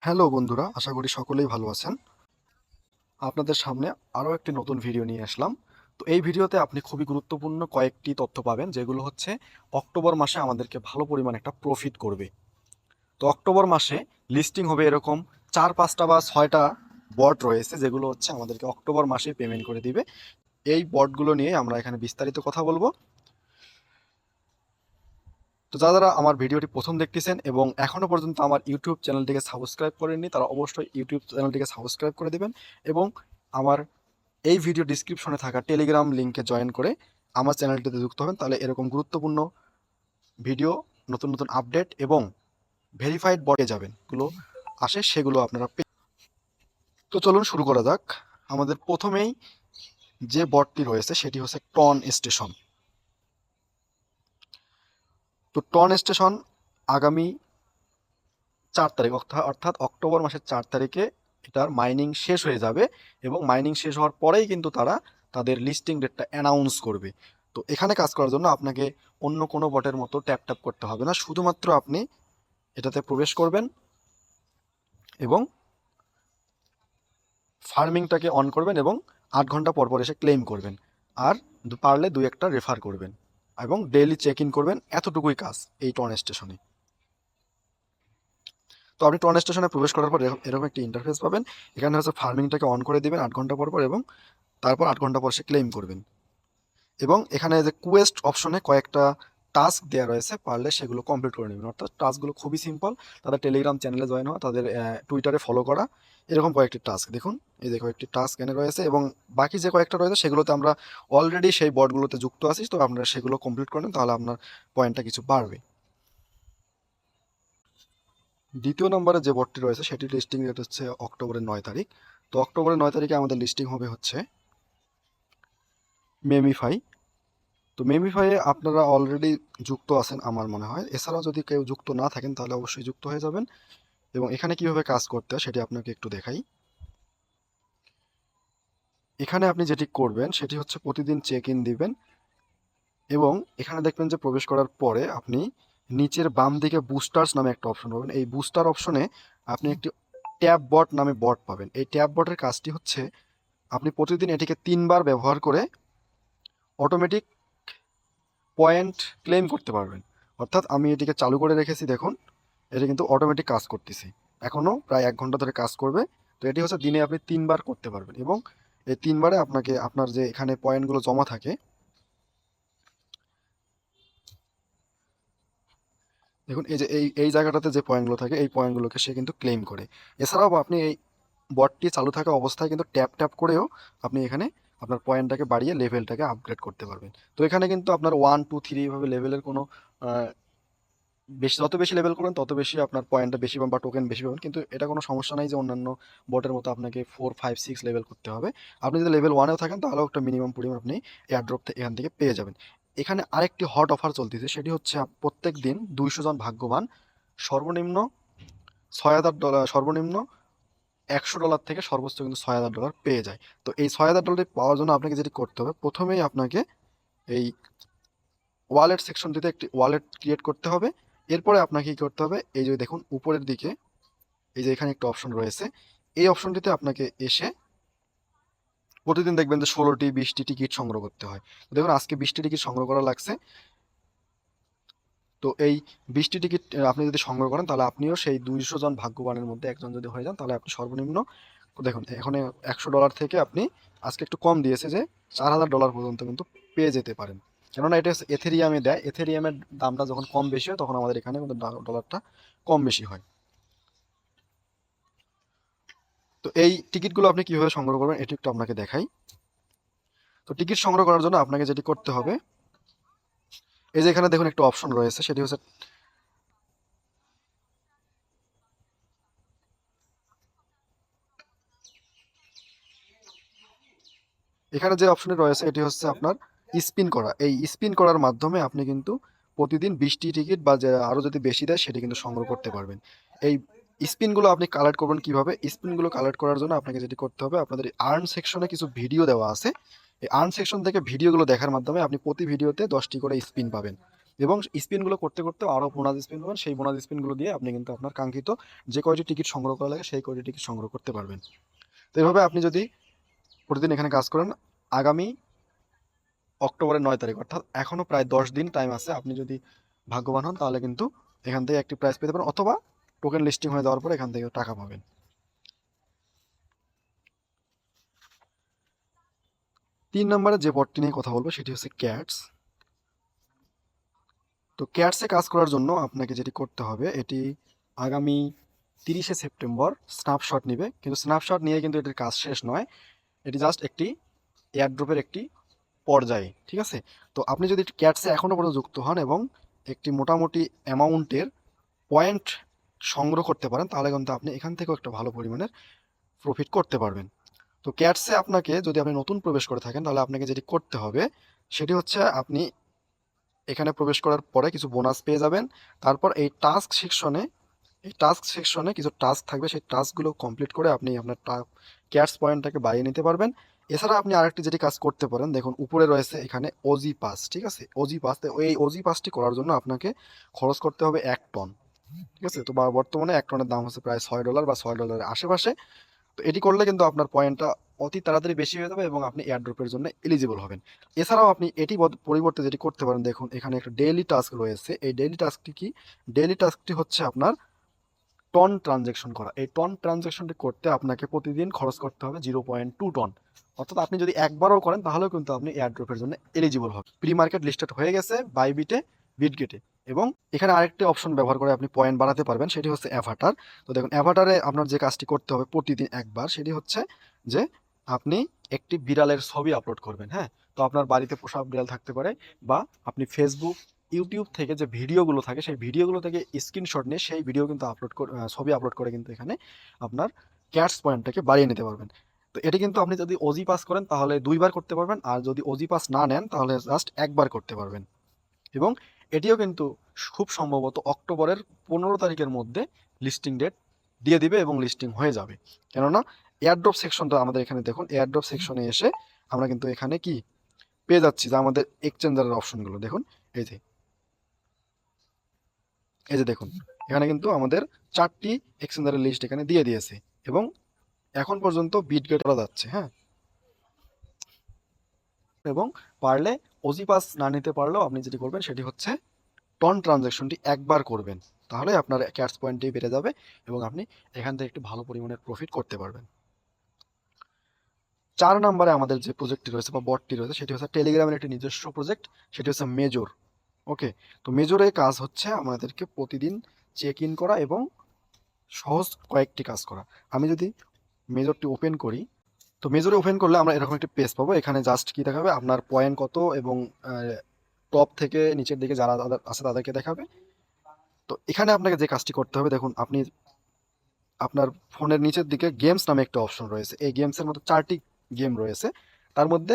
Hello বন্ধুরা, আশা করি সকলেই ভালো আছেন। আপনাদের সামনে আরও একটি নতুন ভিডিও নিয়ে আসলাম। তো এই ভিডিওতে আপনি খুবই গুরুত্বপূর্ণ কয়েকটি তথ্য পাবেন, যেগুলো হচ্ছে অক্টোবর মাসে আমাদেরকে ভালো পরিমাণ একটা প্রফিট করবে। তো অক্টোবর মাসে লিস্টিং হবে এরকম 4-5টা বা 6টা বট রয়েছে, যেগুলো হচ্ছে আমাদেরকে অক্টোবর মাসে পেমেন্ট করে দিবে। এই বটগুলো নিয়ে আমরা এখানে বিস্তারিত কথা বলবো। তো যারা আমার ভিডিওটি প্রথম দেখতেছেন এবং এখনও পর্যন্ত আমার ইউটিউব চ্যানেলটিকে সাবস্ক্রাইব করেননি, তারা অবশ্যই ইউটিউব চ্যানেলটিকে সাবস্ক্রাইব করে দিবেন এবং আমার এই ভিডিও ডিসক্রিপশনে থাকা টেলিগ্রাম লিঙ্কে জয়েন করে আমার চ্যানেলটিতে যুক্ত হবেন। তাহলে এরকম গুরুত্বপূর্ণ ভিডিও, নতুন নতুন আপডেট এবং ভেরিফাইড বটে যাবেন গুলো আসে, সেগুলো আপনারা তো চলুন শুরু করা যাক। আমাদের প্রথমেই যে বটটি রয়েছে সেটি হচ্ছে টন স্টেশন। তো টন স্টেশন আগামী 4 তারিখ অর্থাৎ অক্টোবর মাসের 4 তারিখে এটার মাইনিং শেষ হয়ে যাবে এবং মাইনিং শেষ হওয়ার পরেই কিন্তু তারা তাদের লিস্টিং ডেটটা অ্যানাউন্স করবে। তো এখানে কাজ করার জন্য আপনাকে অন্য কোনো বটের মতো ট্যাপ ট্যাপ করতে হবে না, শুধুমাত্র আপনি এটাতে প্রবেশ করবেন এবং ফার্মিংটাকে অন করবেন এবং 8 ঘন্টা পর পর এসে ক্লেম করবেন। আর পারলে 2-1টা রেফার করবেন এবং ডেইলি চেক ইন করবেন। এতটুকুই কাজ এই টন স্টেশনে। তো আপনি ট্রন স্টেশনে প্রবেশ করার পর এরকম একটি ইন্টারফেস পাবেন। এখানে হচ্ছে ফার্মিংটাকে অন করে দিবেন 8 ঘন্টা পর পর এবং তারপর 8 ঘন্টা পর সে ক্লেম করবেন। এবং এখানে যে কুয়েস্ট অপশনে কয়েকটা টাস্ক দেওয়া রয়েছে, পারলে সেগুলো কমপ্লিট করে নেবেন। অর্থাৎ টাস্কগুলো খুবই সিম্পল। তাদের টেলিগ্রাম চ্যানেলে জয়েন হওয়া, তাদের টুইটারে ফলো করা, এরকম কয়েকটি টাস্ক দেখুন। এই যে কয়েকটি টাস্ক এনে রয়েছে এবং বাকি যে কয়েকটা রয়েছে সেগুলোতে আমরা অলরেডি সেই বটগুলোতে যুক্ত আছি। তো আপনারা সেগুলো কমপ্লিট করেন, তাহলে আপনার পয়েন্টটা কিছু বাড়বে। দ্বিতীয় নম্বরে যে বটটি রয়েছে সেটির লিস্টিং ডেট হচ্ছে অক্টোবরের 9 তারিখ। তো অক্টোবরের 9 তারিখে আমাদের লিস্টিং হবে হচ্ছে মেমিফাই। তো মেমিফাইয়ে আপনারা অলরেডি যুক্ত আছেন আমার মনে হয়। এছাড়াও যদি কেউ যুক্ত না থাকেন তাহলে অবশ্যই যুক্ত হয়ে যাবেন। এবং এখানে কিভাবে কাজ করতে হয় সেটি আপনাকে একটু দেখাই। এখানে আপনি যেটি করবেন সেটি হচ্ছে প্রতিদিন চেক ইন দিবেন এবং এখানে দেখবেন যে প্রবেশ করার পরে আপনি নিচের বাম দিকে বুস্টার্স নামে একটা অপশন পাবেন। এই বুস্টার অপশনে আপনি একটি ট্যাব বট নামে বট পাবেন। এই ট্যাব বটের কাজটি হচ্ছে আপনি প্রতিদিন এটিকে 3বার ব্যবহার করে অটোমেটিক পয়েন্ট ক্লেম করতে পারবেন। অর্থাৎ আমি এটিকে চালু করে রেখেছি, দেখুন এটা কিন্তু অটোমেটিক কাজ করতেছে। এখনও প্রায় 1 ঘন্টা ধরে কাজ করবে। তো এটি হচ্ছে দিনে আপনি 3বার করতে পারবেন এবং এই 3বারে আপনাকে আপনার যে এখানে পয়েন্টগুলো জমা থাকে, দেখুন এই যে এই এই জায়গাটাতে যে পয়েন্টগুলো থাকে এই পয়েন্টগুলোকে সে কিন্তু ক্লেম করে। এছাড়াও আপনি এই বটটি চালু থাকা অবস্থায় কিন্তু ট্যাপ ট্যাপ করেও আপনি এখানে আপনার পয়েন্টটাকে বাড়িয়ে লেভেলটাকে আপগ্রেড করতে পারবেন। তো এখানে কিন্তু আপনার 1 2 3 এইভাবে লেভেলের কোনো বেশি, যত বেশি লেভেল করবেন তত বেশি আপনার পয়েন্টটা বেশি পাবেন বা টোকেন বেশি পাবেন। কিন্তু এটা কোনো সমস্যা নাই যে অন্যান্য বটের মতো আপনাকে 4 5 6 লেভেল করতে হবে। আপনি যদি লেভেল 1-এও থাকেন তাহলেও একটা মিনিমাম পরিমাণ আপনি এয়ারড্রপ এখান থেকে পেয়ে যাবেন। এখানে আরেকটি হট অফার চলতেছে, সেটি হচ্ছে প্রত্যেক দিন 200 জন ভাগ্যবান সর্বনিম্ন $6,000, সর্বনিম্ন $100 থেকে সর্বোচ্চ কিন্তু $6,000 পেয়ে যায়। তো এই $6,000 পাওয়ার জন্য আপনাকে যেটি করতে হবে, প্রথমেই আপনাকে এই ওয়ালেট সেকশনটিতে একটি ওয়ালেট ক্রিয়েট করতে হবে। এরপরে আপনাকে কি করতে হবে, এই যে দেখুন উপরের দিকে এই যে এখানে একটা অপশন রয়েছে, এই অপশনটিতে আপনাকে এসে প্রতিদিন দেখবেন যে 16টি 20টি টিকিট সংগ্রহ করতে হয়। তো দেখুন আজকে 20টি টিকিট সংগ্রহ করা লাগছে। তো এই 20টি টিকিট আপনি যদি সংগ্রহ করেন তাহলে আপনিও সেই 200 জন ভাগ্যবানের মধ্যে একজন যদি হয়ে যান, তাহলে আপনি সর্বনিম্ন দেখুন এখানে $100 থেকে আপনি আজকে একটু কম দিয়েছে যে $4,000 পর্যন্ত কিন্তু পেয়ে যেতে পারেন। কেননা এটা হচ্ছে এথেরিয়ামে দেয়। এথেরিয়ামের দামটা যখন কম বেশি হয় তখন আমাদের এখানে কিন্তু ডলারটা কম বেশি হয়। তো এই টিকিটগুলো আপনি কিভাবে সংগ্রহ করবেন এটি একটু আপনাকে দেখাই। তো টিকিট সংগ্রহ করার জন্য আপনাকে যেটি করতে হবে, এই যে এখানে দেখুন একটা অপশন রয়েছে, সেটি হচ্ছে এখানে যে অপশনটি রয়েছে এটি হচ্ছে আপনার স্পিন করা। এই স্পিন করার মাধ্যমে আপনি কিন্তু প্রতিদিন 20টি টিকিট বা যে আরও যদি বেশি দেয় সেটি কিন্তু সংগ্রহ করতে পারবেন। এই স্পিনগুলো আপনি কালেক্ট করবেন কিভাবে? স্পিনগুলো কালেক্ট করার জন্য আপনাকে যেটি করতে হবে, আপনাদের এই আর্ন সেকশনে কিছু ভিডিও দেওয়া আছে। এই আর্ন সেকশন থেকে ভিডিওগুলো দেখার মাধ্যমে আপনি প্রতি ভিডিওতে 10টি করে স্পিন পাবেন এবং স্পিনগুলো করতে করতে আরও বোনাস স্পিন পাবেন, সেই বোনাস স্পিনগুলো দিয়ে আপনি কিন্তু আপনার কাঙ্ক্ষিত যে কয়টি টিকিট সংগ্রহ করা লাগে সেই কয়টি টিকিট সংগ্রহ করতে পারবেন। তো এভাবে আপনি যদি প্রতিদিন এখানে কাজ করেন, আগামী অক্টোবরের 9 তারিখ, অর্থাৎ এখনও প্রায় 10 দিন টাইম আছে, আপনি যদি ভাগ্যবান হন তাহলে কিন্তু এখান থেকে একটি প্রাইজ পেতে পারেন, অথবা টোকেন লিস্টিং হয়ে যাওয়ার পর এখান থেকে টাকা পাবেন। 3 নম্বরে যে বটটি নিয়ে কথা বলবো সেটি হচ্ছে ক্যাটস। তো ক্যাটসে কাজ করার জন্য আপনাকে যেটি করতে হবে, এটি আগামী 30শে সেপ্টেম্বর স্ন্যাপশট নেবে, কিন্তু স্ন্যাপশট নিয়ে কিন্তু এটির কাজ শেষ নয়, এটি জাস্ট একটি এয়ারড্রপের একটি পর্যায়ে, ঠিক আছে। তো আপনি যদি ক্যাটসে এখনও পর্যন্ত যুক্ত হন এবং একটি মোটামুটি অ্যামাউন্টের পয়েন্ট সংগ্রহ করতে পারেন, তাহলে কিন্তু আপনি এখান থেকেও একটা ভালো পরিমাণের প্রফিট করতে পারবেন। তো ক্যাটসে আপনাকে, যদি আপনি নতুন প্রবেশ করে থাকেন, তাহলে আপনাকে যেটি করতে হবে সেটি হচ্ছে, আপনি এখানে প্রবেশ করার পরে কিছু বোনাস পেয়ে যাবেন। তারপর এই টাস্ক সেকশনে কিছু টাস্ক থাকবে, সেই টাস্কগুলো কমপ্লিট করে আপনি আপনার ক্যাটস পয়েন্টটাকে বাড়িয়ে নিতে পারবেন। এছাড়া আপনি আরেকটি যেটি কাজ করতে পারেন, দেখুন উপরে রয়েছে এখানে ওজি পাস, ঠিক আছে। ওজি পাস, এই ওজি পাসটি করার জন্য আপনাকে খরচ করতে হবে 1 টন, ঠিক আছে। তো বর্তমানে 1 টনের দাম হচ্ছে প্রায় $6 বা $6 আশেপাশে। তো এটি করলে কিন্তু আপনার পয়েন্টটা অতি তাড়াতাড়ি বেশি হয়ে যাবে এবং আপনি এয়ারড্রপের জন্য এলিজিবল হবেন। এছাড়াও আপনি এটি পরিবর্তে যেটি করতে পারেন, দেখুন এখানে একটা ডেইলি টাস্ক রয়েছে। এই ডেইলি টাস্কটি কি? ডেইলি টাস্কটি হচ্ছে আপনার টন ট্রানজ্যাকশন করা। এই টন ট্রানজ্যাকশনটি করতে আপনাকে প্রতিদিন খরচ করতে হবে 0.2 টন। অর্থাৎ আপনি যদি একবারও করেন তাহলেও কিন্তু আপনি এয়ারড্রপের জন্য এলিজিবল হবেন। প্রি মার্কেট লিস্টেড হয়ে গেছে বাইবিটে, বিটগেটে, এবং এখানে আরেকটি অপশন ব্যবহার করে আপনি পয়েন্ট বাড়াতে পারবেন, সেটি হচ্ছে অ্যাভাটার। তো দেখুন অ্যাভাটারে আপনার যে কাজটি করতে হবে প্রতিদিন একবার, সেটি হচ্ছে যে আপনি একটি বিড়ালের ছবি আপলোড করবেন। হ্যাঁ, তো আপনার বাড়িতে পোষা বিড়াল থাকতে পারে, বা আপনি ফেসবুক, ইউটিউব থেকে যে ভিডিওগুলো থাকে সেই ভিডিওগুলো থেকে স্ক্রিনশট নিয়ে সেই ভিডিও কিন্তু ছবি আপলোড করে কিন্তু এখানে আপনার ক্যাটস পয়েন্টটাকে বাড়িয়ে নিতে পারবেন। তো এটি কিন্তু আপনি যদি ওজি পাস করেন তাহলে 2বার করতে পারবেন, আর যদি ওজি পাস না নেন তাহলে জাস্ট একবার করতে পারবেন। এবং এটিও কিন্তু খুব সম্ভবত অক্টোবরের 15 তারিখের মধ্যে লিস্টিং ডেট দিয়ে দিবে এবং লিস্টিং হয়ে যাবে। কেননা এয়ারড্রপ সেকশনটা আমাদের এখানে, দেখুন এয়ারড্রপ সেকশনে এসে আমরা কিন্তু এখানে কি পেয়ে যাচ্ছি, যে আমাদের এক্সচেঞ্জারের অপশনগুলো দেখুন। এই যে এই যে দেখুন, এখানে কিন্তু আমাদের 4টি এক্সচেঞ্জারের লিস্ট এখানে দিয়ে দিয়েছে, এবং এখন পর্যন্ত বিটগেট করা যাচ্ছে। হ্যাঁ, এবং পারলে ওজি পাস না নিতে পারলেও আপনি যেটি করবেন সেটি হচ্ছে টন ট্রানজ্যাকশনটি একবার করবেন, তাহলে আপনার ক্যাটস পয়েন্টটি বেড়ে যাবে এবং আপনি এখান থেকে একটু ভালো পরিমাণের প্রফিট করতে পারবেন। 4 নম্বরে আমাদের যে প্রজেক্টটি রয়েছে বা বটটি রয়েছে সেটি হচ্ছে টেলিগ্রামের একটি নিজস্ব প্রজেক্ট, সেটি হচ্ছে মেজর। ওকে, তো মেজরে কাজ হচ্ছে আমাদেরকে প্রতিদিন চেক ইন করা এবং সহজ কয়েকটি কাজ করা। আমি যদি মেজরটি ওপেন করি, তো মেজরে ওপেন করলে আমরা এরকম একটি পেজ পাবো। এখানে জাস্ট কি দেখাবে, আপনার পয়েন্ট কত, এবং টপ থেকে নিচের দিকে যারা আছে তাদেরকে দেখাবে। তো এখানে আপনাকে যে কাজটি করতে হবে, দেখুন আপনি আপনার ফোনের নিচের দিকে গেমস নামে একটা অপশন রয়েছে। এই গেমসের মধ্যে 4টি গেম রয়েছে। তার মধ্যে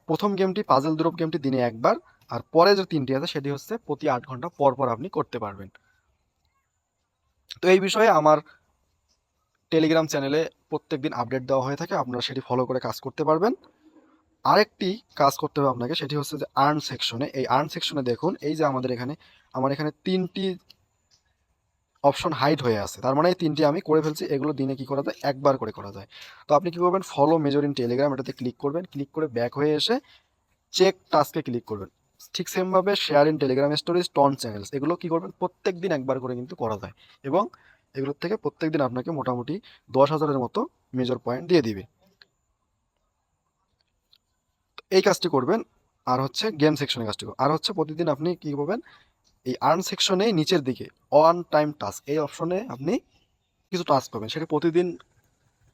প্রথম গেমটি পাজল দ্রোপ গেমটি দিনে একবার, আর পরে যে 3টি আছে সেটি হচ্ছে প্রতি 8 ঘন্টা পর পর আপনি করতে পারবেন। তো এই বিষয়ে আমার টেলিগ্রাম চ্যানেলে প্রত্যেকদিন আপডেট দেওয়া হয়ে থাকে, আপনারা সেটি ফলো করে কাজ করতে পারবেন। আরেকটি কাজ করতে হবে আপনাকে, সেটি হচ্ছে যে আর্ন সেকশনে। এই আর্ন সেকশনে দেখুন, এই যে আমার এখানে 3টি অপশন হাইড হয়ে আছে, তার মানে এই 3টি আমি করে ফেলছি। এগুলো দিনে কি করা যায়, একবার করে করা যায়। তো আপনি কি করবেন, ফলো মেজর ইন টেলিগ্রাম এটাতে ক্লিক করবেন, ক্লিক করে ব্যাক হয়ে এসে চেক টাস্কে ক্লিক করবেন। ঠিক সেমভাবে share in Telegram stories, TON channels, এগুলো কি করবেন, প্রত্যেকদিন একবার করে কিন্তু করা যায়, এবং এগুলোর থেকে প্রত্যেকদিন আপনাকে মোটামুটি 10,000-এর মতো মেজর পয়েন্ট দিয়ে দিবে। এই কাজটি করবেন। আর হচ্ছে গেম সেকশনে কাজটি করবেন। আর হচ্ছে প্রতিদিন আপনি কি করবেন, এই আর্ন সেকশনে নিচের দিকে অন টাইম টাস্ক, এই অপশনে আপনি কিছু টাস্ক পাবেন, সেটা প্রতিদিন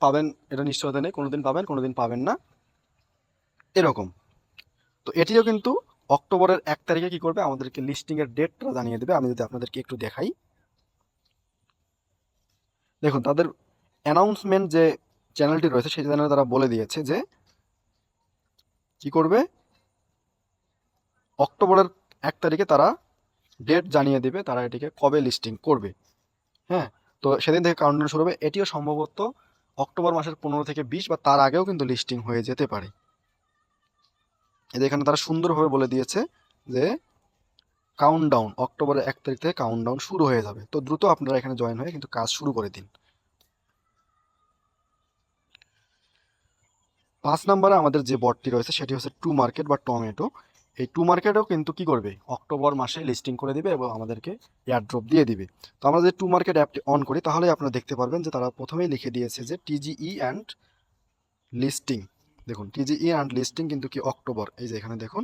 পাবেন, এটা নিশ্চয়তা নেই, কোনোদিন পাবেন কোনোদিন পাবেন না, এরকম। তো এটিও কিন্তু অক্টোবরের 1 তারিখে কি করবে, আমাদেরকে লিস্টিংয়ের ডেটটা জানিয়ে দেবে। আমি যদি আপনাদেরকে একটু দেখাই, দেখুন তাদের অ্যানাউন্সমেন্ট যে চ্যানেলটি রয়েছে সেই চ্যানেলে তারা বলে দিয়েছে যে কি করবে, অক্টোবরের 1 তারিখে তারা ডেট জানিয়ে দেবে, তারা এটিকে কবে লিস্টিং করবে। হ্যাঁ, তো সেদিন থেকে কাউন্টডাউন শুরু হবে। এটিও সম্ভবত অক্টোবর মাসের 15 থেকে 20 বা তার আগেও কিন্তু লিস্টিং হয়ে যেতে পারে। এখানে তারা সুন্দরভাবে বলে দিয়েছে যে কাউন্টডাউন, অক্টোবরের 1 তারিখ থেকে কাউন্টডাউন শুরু হয়ে যাবে। তো দ্রুত আপনারা এখানে জয়েন হয়ে কিন্তু কাজ শুরু করে দিন। 5 নম্বরে আমাদের যে বটটি রয়েছে সেটি হচ্ছে টু মার্কেট বা টমেটো। এই টু মার্কেটও কিন্তু কি করবে, অক্টোবর মাসে লিস্টিং করে দিবে এবং আমাদেরকে এয়ারড্রপ দিয়ে দিবে। তো আমরা যদি টু মার্কেট অ্যাপটি অন করি তাহলে আপনারা দেখতে পারবেন যে তারা প্রথমেই লিখে দিয়েছে যে টিজিই অ্যান্ড লিস্টিং। দেখুন টিজিই অ্যান্ড লিস্টিং কিন্তু কি অক্টোবর, এই যে এখানে দেখুন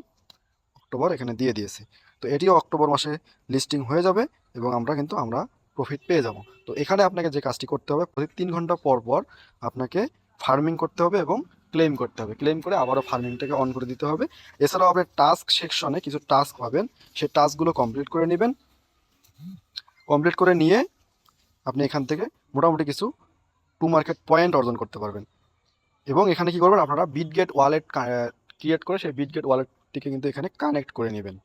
অক্টোবর এখানে দিয়ে দিয়েছে। তো এটিও অক্টোবর মাসে লিস্টিং হয়ে যাবে এবং আমরা প্রফিট পেয়ে যাব। তো এখানে আপনাকে যে কাজটি করতে হবে, প্রতি 3 ঘন্টা পর পর আপনাকে ফার্মিং করতে হবে এবং ক্লেম করতে হবে। ক্লেম করে আবারও ফার্মিংটাকে অন করে দিতে হবে। এছাড়াও আপনি টাস্ক সেকশনে কিছু টাস্ক পাবেন, সেই টাস্কগুলো কমপ্লিট করে নেবেন। কমপ্লিট করে নিয়ে আপনি এখান থেকে মোটামুটি কিছু টু মার্কেট পয়েন্ট অর্জন করতে পারবেন। এবং এখানে কি করবেন, আপনারা বিটগেট ওয়ালেট ক্রিয়েট করে সেই বিটগেট ওয়ালেটটিকে কিন্তু এখানে কানেক্ট করে নেবেন।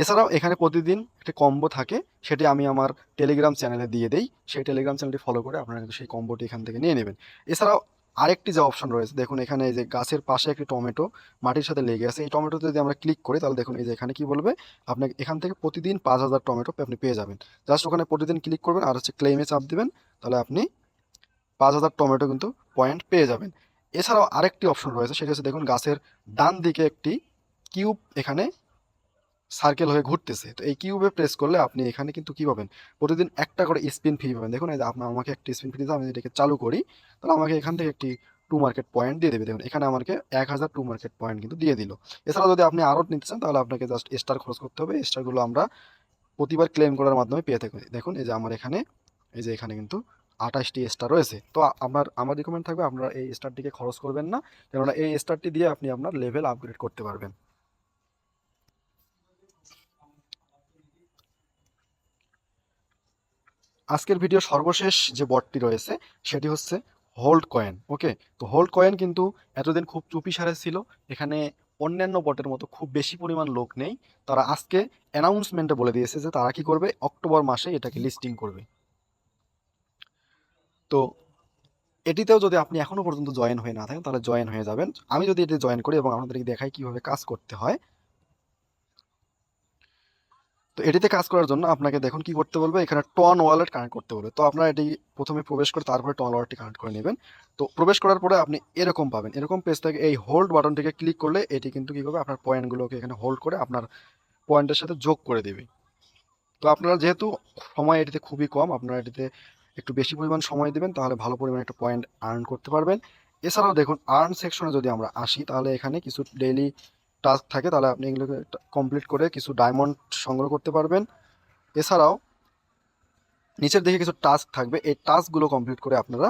এছাড়াও এখানে প্রতিদিন একটি কম্বো থাকে, সেটি আমি আমার টেলিগ্রাম চ্যানেলে দিয়ে দেই। সেই টেলিগ্রাম চ্যানেলটি ফলো করে আপনারা কিন্তু সেই কম্বোটি এখান থেকে নিয়ে নেবেন। এছাড়াও আরেকটি যে অপশন রয়েছে, দেখুন এখানে এই যে গাছের পাশে একটি টমেটো মাটির সাথে লেগে আছে, এই টমেটোতে যদি আমরা ক্লিক করি তাহলে দেখুন এই যে এখানে কি বলবে, আপনাকে এখান থেকে প্রতিদিন 5,000 টমেটো আপনি পেয়ে যাবেন। জাস্ট ওখানে প্রতিদিন ক্লিক করবেন আর হচ্ছে ক্লেমে চাপ দিবেন, তাহলে আপনি 5,000 টমেটো কিন্তু পয়েন্ট পেয়ে যাবেন। এছাড়াও আরেকটি অপশন রয়েছে, সেটি হচ্ছে দেখুন গাছের ডান দিকে একটি কিউব এখানে সার্কেল হয়ে ঘুরতেছে। তো এই কিউবে প্রেস করলে আপনি এখানে কিন্তু কি পাবেন, প্রতিদিন একটা করে স্পিন ফ্রি পাবেন। দেখুন এই যে আপনার আমাকে একটি স্পিন ফ্রি দিতে, আমি এটাকে চালু করি তাহলে আমাকে এখান থেকে একটি টু মার্কেট পয়েন্ট দিয়ে দেবে। দেখুন এখানে আমাকে 1,000 টু মার্কেট পয়েন্ট কিন্তু দিয়ে দিল। এছাড়া যদি আপনি আরও নিতে চান তাহলে আপনাকে জাস্ট স্টার খরচ করতে হবে। স্টারগুলো আমরা প্রতিবার ক্লেম করার মাধ্যমে পেয়ে থাকি। দেখুন এই যে আমার এখানে, এই যে এখানে কিন্তু 28টি স্টার রয়েছে। তো আমার রিকমেন্ড থাকবে আপনারা এই স্টারটিকে খরচ করবেন না, কেননা এই স্টারটি দিয়ে আপনি আপনার লেভেল আপগ্রেড করতে পারবেন। আজকের ভিডিও সর্বশেষ যে বটটি রয়েছে সেটি হচ্ছে হোল্ড কয়েন। ওকে, তো হোল্ড কয়েন কিন্তু এতদিন খুব চুপিসারে ছিল, এখানে অন্যান্য বটের মতো খুব বেশি পরিমাণ লোক নেই। তারা আজকে অ্যানাউন্সমেন্টে বলে দিয়েছে যে তারা কি করবে, অক্টোবর মাসে এটাকে লিস্টিং করবে। তো এটিতেও যদি আপনি এখনো পর্যন্ত জয়েন হয়ে না থাকেন তাহলে জয়েন হয়ে যাবেন। আমি যদি এটি জয়েন করি এবং আপনাদেরকে দেখাই কিভাবে কাজ করতে হয়। তো এটিতে কাজ করার জন্য আপনাকে দেখুন কি করতে বলবে, এখানে টন ওয়ালেট কানেক্ট করতে বলবে। তো আপনারা এটি প্রথমে প্রবেশ করে তারপরে টন ওয়ালেটটি কানেক্ট করে নেবেন। তো প্রবেশ করার পরে আপনি এরকম পাবেন, এরকম পেজ থেকে এই হোল্ড বাটনটিকে ক্লিক করলে এটি কিন্তু কি করবে, আপনার পয়েন্টগুলোকে এখানে হোল্ড করে আপনার পয়েন্টের সাথে যোগ করে দেবে। তো আপনারা যেহেতু সময় এটিতে খুবই কম, আপনারা এটিতে একটু বেশি পরিমাণ সময় দেবেন তাহলে ভালো পরিমাণে একটা পয়েন্ট আর্ন করতে পারবেন। এছাড়াও দেখুন আর্ন সেকশনে যদি আমরা আসি তাহলে এখানে কিছু ডেইলি টাস্ক থাকে, তাহলে আপনি এগুলোকে কমপ্লিট করে কিছু ডায়মন্ড সংগ্রহ করতে পারবেন। এছাড়াও নিচের দিকে কিছু টাস্ক থাকবে, এই টাস্কগুলো কমপ্লিট করে আপনারা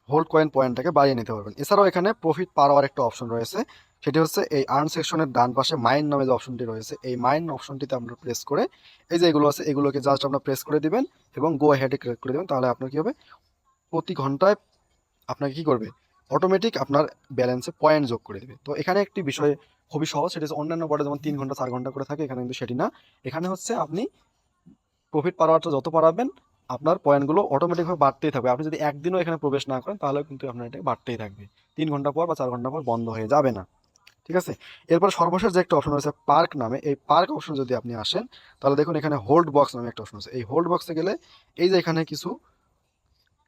হোল্ড কয়েন পয়েন্টটাকে বাড়িয়ে নিতে পারবেন। এছাড়াও এখানে প্রফিট পাওয়ার একটা অপশন রয়েছে, সেটি হচ্ছে এই আর্ন সেকশনের ডান পাশে মাইন নামে যে অপশনটি রয়েছে, এই মাইন অপশনটিতে আমরা প্রেস করে এই যে এগুলো আছে এগুলোকে জাস্ট আপনারা প্রেস করে দিবেন এবং গো হেডে ক্লিক করে দেবেন। তাহলে আপনার কি হবে, প্রতি ঘন্টায় আপনাকে কি করবে, অটোমেটিক আপনার ব্যালেন্সে পয়েন্ট যোগ করে দেবে। তো এখানে একটি বিষয় খুবই সহজ, সেটা হচ্ছে অন্যান্য বটে যেমন 3 ঘন্টা 4 ঘন্টা করে থাকে, এখানে কিন্তু সেটি না। এখানে হচ্ছে আপনি প্রফিট পাওয়ারটা যত বাড়াবেন আপনার পয়েন্টগুলো অটোমেটিকভাবে বাড়তেই থাকবে। আপনি যদি একদিনও এখানে প্রবেশ না করেন তাহলেও কিন্তু আপনার এটা বাড়তেই থাকবে, 3 ঘন্টা পর বা 4 ঘন্টা পর বন্ধ হয়ে যাবে না। ঠিক আছে, এরপর সর্বশেষ যে একটা অপশন রয়েছে পার্ক নামে, এই পার্ক অপশন যদি আপনি আসেন তাহলে দেখুন এখানে হোল্ড বক্স নামে একটা অপশন আছে। এই হোল্ড বক্সে গেলে এই যে এখানে কিছু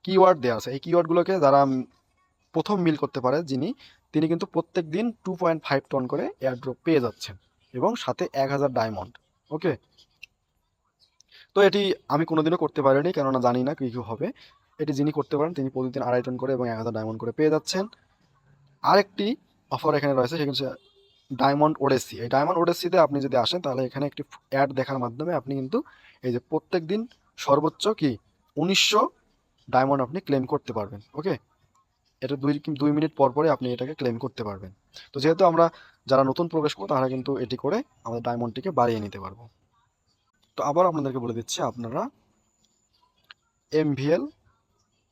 কিওয়ার্ড দেওয়া আছে, এই কিওয়ার্ডগুলোকে যারা প্রথম মিল করতে পারে তিনি কিন্তু প্রত্যেক দিন 2.5 টন করে এয়ারড্রপ পেয়ে যাচ্ছেন এবং সাথে 1,000 ডায়মন্ড। ওকে, তো এটি আমি কোনোদিনও করতে পারিনি, কেননা জানি না কী কী হবে। এটি যিনি করতে পারেন তিনি প্রতিদিন 2.5 টন করে এবং 1,000 ডায়মন্ড করে পেয়ে যাচ্ছেন। আরেকটি অফার এখানে রয়েছে, সেখানে হচ্ছে ডায়মন্ড ওডেসি। এই ডায়মন্ড ওডেসিতে আপনি যদি আসেন তাহলে এখানে একটি অ্যাড দেখার মাধ্যমে আপনি কিন্তু এই যে প্রত্যেক দিন সর্বোচ্চ কি 1900 ডায়মন্ড আপনি ক্লেম করতে পারবেন। ওকে, এটা 2 মিনিট পর পরে আপনি এটাকে ক্লেম করতে পারবেন। তো যেহেতু আমরা যারা নতুন প্রবেশ করবো তারা কিন্তু এটি করে আমাদের ডায়মন্ডটিকে বাড়িয়ে নিতে পারবো। তো আবার আপনাদেরকে বলে দিচ্ছি, আপনারা MVL,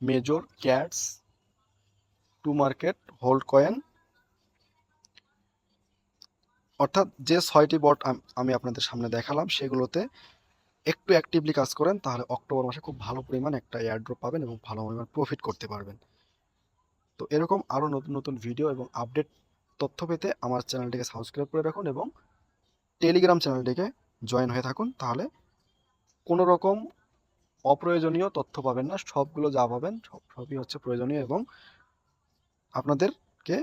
Major, Cats, to market, hold coin, অর্থাৎ যে 6টি বট আমি আপনাদের সামনে দেখালাম সেগুলোতে একটু অ্যাক্টিভলি কাজ করেন তাহলে অক্টোবর মাসে খুব ভালো পরিমাণ একটা এয়ারড্রপ পাবেন এবং ভালো পরিমাণ প্রফিট করতে পারবেন। তো এরকম আরও নতুন নতুন ভিডিও এবং আপডেট তথ্য পেতে আমার চ্যানেলটিকে সাবস্ক্রাইব করে রাখুন এবং টেলিগ্রাম চ্যানেলটিকে জয়েন হয়ে থাকুন, তাহলে কোনো রকম অপ্রয়োজনীয় তথ্য পাবেন না। সবগুলো যা পাবেন সবই হচ্ছে প্রয়োজনীয় এবং আপনাদেরকে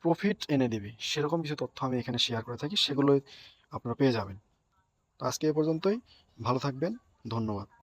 প্রফিট এনে দিবে সেরকম কিছু তথ্য আমি এখানে শেয়ার করে থাকি, সেগুলোই আপনারা পেয়ে যাবেন। তো আজকে এ পর্যন্তই, ভালো থাকবেন, ধন্যবাদ।